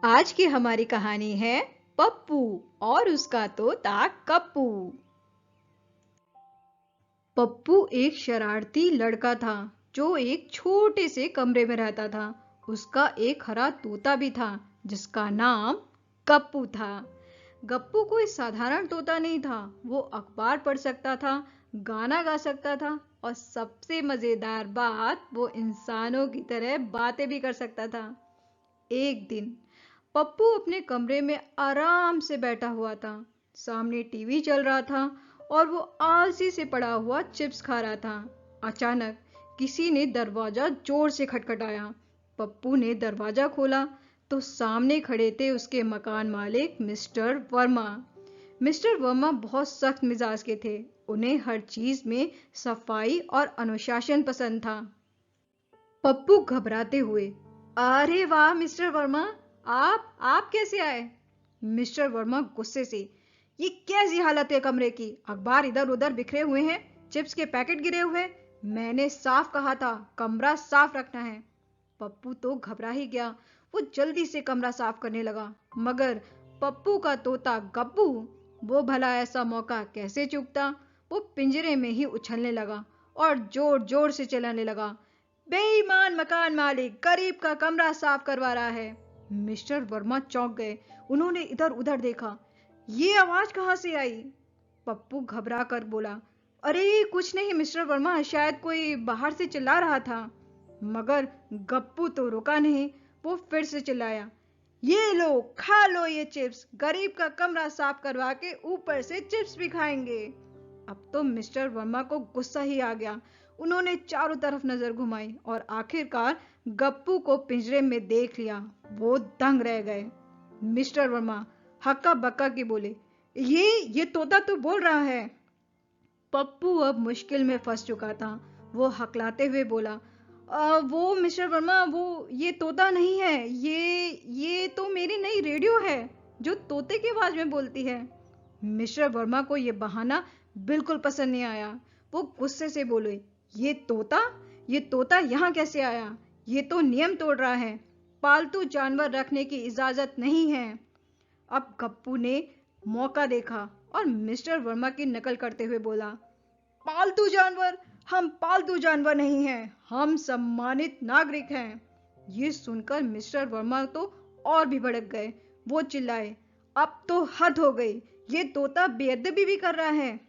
आज की हमारी कहानी है पप्पू और उसका तोता कप्पू। पप्पू एक शरारती लड़का था जो एक छोटे से कमरे में रहता था। उसका एक हरा तोता भी था जिसका नाम गप्पू था। गप्पू कोई साधारण तोता नहीं था। वो अखबार पढ़ सकता था, गाना गा सकता था और सबसे मजेदार बात, वो इंसानों की तरह बातें भी कर सकता था। एक दिन पप्पू अपने कमरे में आराम से बैठा हुआ था। सामने टीवी चल रहा था और वो आलसी से पड़ा हुआ चिप्स खा रहा था। अचानक किसी ने दरवाजा जोर से खटखटाया। पप्पू ने दरवाजा खोला तो सामने खड़े थे उसके मकान मालिक मिस्टर वर्मा। मिस्टर वर्मा बहुत सख्त मिजाज के थे। उन्हें हर चीज में सफाई और अनुशासन पसंद था। पप्पू घबराते हुए, अरे वाह मिस्टर वर्मा, आप कैसे आए? मिस्टर वर्मा गुस्से से, ये कैसी हालत है कमरे की? अखबार इधर उधर बिखरे हुए हैं, चिप्स के पैकेट गिरे हुए हैं। मैंने साफ कहा था कमरा साफ रखना है। पप्पू तो घबरा ही गया। वो जल्दी से कमरा साफ करने लगा, मगर पप्पू का तोता गप्पू, वो भला ऐसा मौका कैसे चूकता। वो पिंजरे में ही उछलने लगा और जोर जोर से चिल्लाने लगा, बेईमान मकान मालिक गरीब का कमरा साफ करवा रहा है। मिस्टर वर्मा चौंक गए। उन्होंने इधर उधर देखा। ये आवाज कहां से आई? पप्पू घबरा कर बोला, अरे कुछ नहीं मिस्टर वर्मा, शायद कोई बाहर से चिल्ला रहा था। मगर गप्पू तो रुका नहीं। वो फिर से चिल्लाया, ये लो खा लो ये चिप्स, गरीब का कमरा साफ करवा के ऊपर से चिप्स भी खाएंगे। अब तो मिस्टर वर्मा को गुस्सा ही आ गया। उन्होंने चारों तरफ नजर घुमाई और आखिरकार गप्पू को पिंजरे में देख लिया। वो दंग रह गए। मिस्टर वर्मा हक्का बक्का के बोले, ये तोता तो बोल रहा है। पप्पू अब मुश्किल में फंस चुका था। वो हकलाते हुए बोला, वो मिस्टर वर्मा, वो ये तोता नहीं है, ये तो मेरी नई रेडियो है जो तोते की आवाज में बोलती है। मिस्टर वर्मा को यह बहाना बिल्कुल पसंद नहीं आया। वो गुस्से से बोले, ये तोता यहाँ कैसे आया? ये तो नियम तोड़ रहा है। पालतू जानवर रखने की इजाजत नहीं है। अब गप्पू ने मौका देखा और मिस्टर वर्मा की नकल करते हुए बोला, पालतू जानवर? हम पालतू जानवर नहीं हैं, हम सम्मानित नागरिक हैं। ये सुनकर मिस्टर वर्मा तो और भी भड़क गए। वो चिल्लाए, अब तो हद हो गई, ये तोता बेअदबी भी कर रहा है।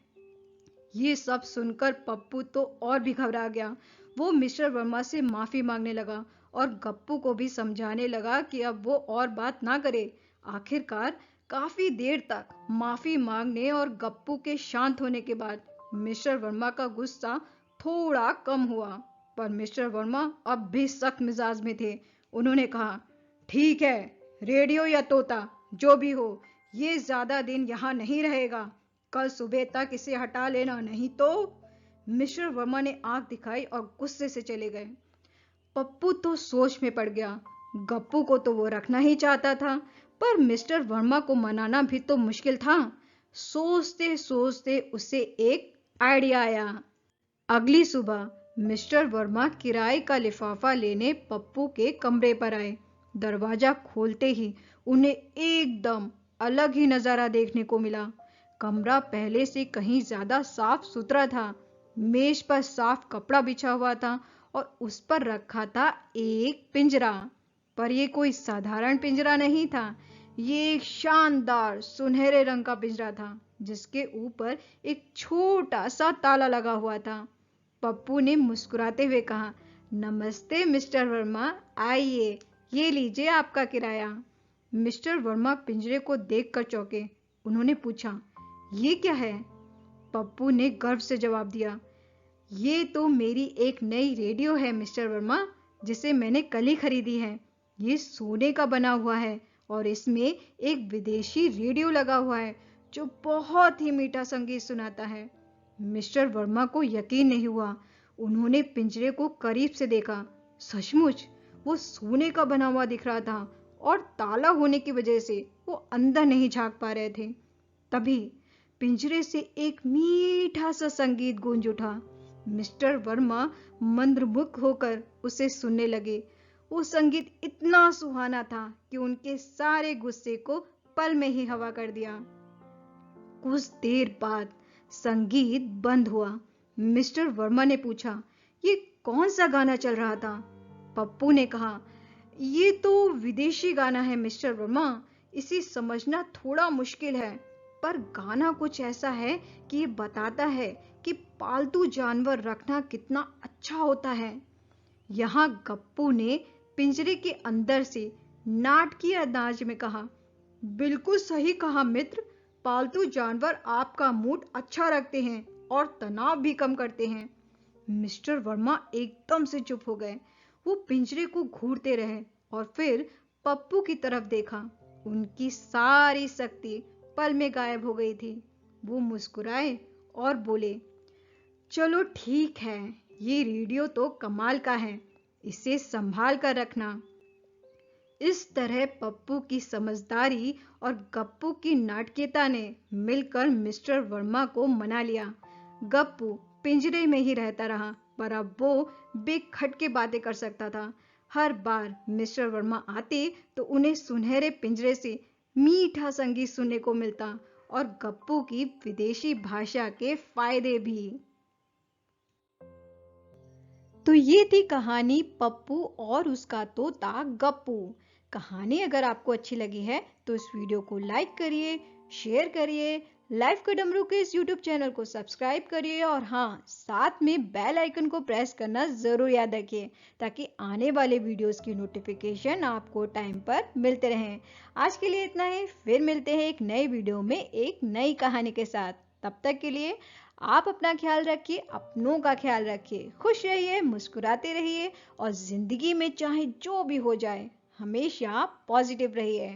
ये सब सुनकर पप्पू तो और भी घबरा गया। वो मिस्टर वर्मा से माफी मांगने लगा और गप्पू को भी समझाने लगा कि अब वो और बात ना करे। आखिरकार काफी देर तक माफी मांगने और गप्पू के शांत होने के बाद मिस्टर वर्मा का गुस्सा थोड़ा कम हुआ। पर मिस्टर वर्मा अब भी सख्त मिजाज में थे। उन्होंने कहा, ठीक है, रेडियो या तोता जो भी हो, ये ज्यादा दिन यहाँ नहीं रहेगा। कल सुबह तक इसे हटा लेना, नहीं तो। मिस्टर वर्मा ने आंख दिखाई और गुस्से से चले गए। पप्पू तो सोच में पड़ गया। गप्पू को तो वो रखना ही चाहता था, पर मिस्टर वर्मा को मनाना भी तो मुश्किल था। सोचते सोचते उसे एक आइडिया आया। अगली सुबह मिस्टर वर्मा किराए का लिफाफा लेने पप्पू के कमरे पर आए। दरवाजा खोलते ही उन्हें एकदम अलग ही नजारा देखने को मिला। कमरा पहले से कहीं ज्यादा साफ सुथरा था। मेज पर साफ कपड़ा बिछा हुआ था और उस पर रखा था एक पिंजरा। पर यह कोई साधारण पिंजरा नहीं था। ये एक शानदार सुनहरे रंग का पिंजरा था जिसके ऊपर एक छोटा सा ताला लगा हुआ था। पप्पू ने मुस्कुराते हुए कहा, नमस्ते मिस्टर वर्मा, आइए, ये लीजिए आपका किराया। मिस्टर वर्मा पिंजरे को देखकर चौंके। उन्होंने पूछा, ये क्या है? पप्पू ने गर्व से जवाब दिया, ये तो मेरी एक नई रेडियो है मिस्टर वर्मा, जिसे मैंने कल ही खरीदी है। ये सोने का बना हुआ है और इसमें एक विदेशी रेडियो लगा हुआ है जो बहुत ही मीठा संगीत सुनाता है। मिस्टर वर्मा को यकीन नहीं हुआ। उन्होंने पिंजरे को करीब से देखा। सचमुच वो सोने का बना हुआ दिख रहा था और ताला होने की वजह से वो अंदर नहीं झांक पा रहे थे। तभी पिंजरे से एक मीठा सा संगीत गूंज उठा। मिस्टर वर्मा मंत्रमुग्ध होकर उसे सुनने लगे। वो संगीत इतना सुहाना था कि उनके सारे गुस्से को पल में ही हवा कर दिया। कुछ देर बाद संगीत बंद हुआ। मिस्टर वर्मा ने पूछा, ये कौन सा गाना चल रहा था? पप्पू ने कहा, ये तो विदेशी गाना है मिस्टर वर्मा, इसे समझना थोड़ा मुश्किल है, पर गाना कुछ ऐसा है कि ये बताता है कि पालतू जानवर रखना कितना अच्छा होता है। यहाँ गप्पू ने पिंजरे के अंदर से नाटकीय अंदाज में कहा, बिल्कुल सही कहा मित्र, पालतू जानवर आपका मूड अच्छा रखते हैं और तनाव भी कम करते हैं। मिस्टर वर्मा एकदम से चुप हो गए। वो पिंजरे को घूरते रहे और फिर पप्पू की तरफ देखा। उनकी सारी शक्ति पल में गायब हो गई थी। वो मुस्कुराए और बोले, चलो ठीक है, ये रेडियो तो कमाल का है, इसे संभाल कर रखना। इस तरह पप्पू की समझदारी और गप्पू की नाटकीयता ने मिलकर मिस्टर वर्मा को मना लिया। गप्पू पिंजरे में ही रहता रहा, पर अब वो बेखटके बातें कर सकता था। हर बार मिस्टर वर्मा आते तो उन्हें सुनहरे पिंजरे से मीठा संगीत सुनने को मिलता और गप्पू की विदेशी भाषा के फायदे भी। तो ये थी कहानी पप्पू और उसका तोता गप्पू। कहानी अगर आपको अच्छी लगी है तो इस वीडियो को लाइक करिए, शेयर करिए, लाइफ का डमरू के इस यूट्यूब चैनल को सब्सक्राइब करिए और हाँ, साथ में बेल आइकन को प्रेस करना जरूर याद रखिए ताकि आने वाले वीडियोस की नोटिफिकेशन आपको टाइम पर मिलते रहें। आज के लिए इतना ही, फिर मिलते हैं एक नए वीडियो में एक नई कहानी के साथ। तब तक के लिए आप अपना ख्याल रखिए, अपनों का ख्याल रखिए, खुश रहिए, मुस्कुराते रहिए और जिंदगी में चाहे जो भी हो जाए हमेशा पॉजिटिव रहिए।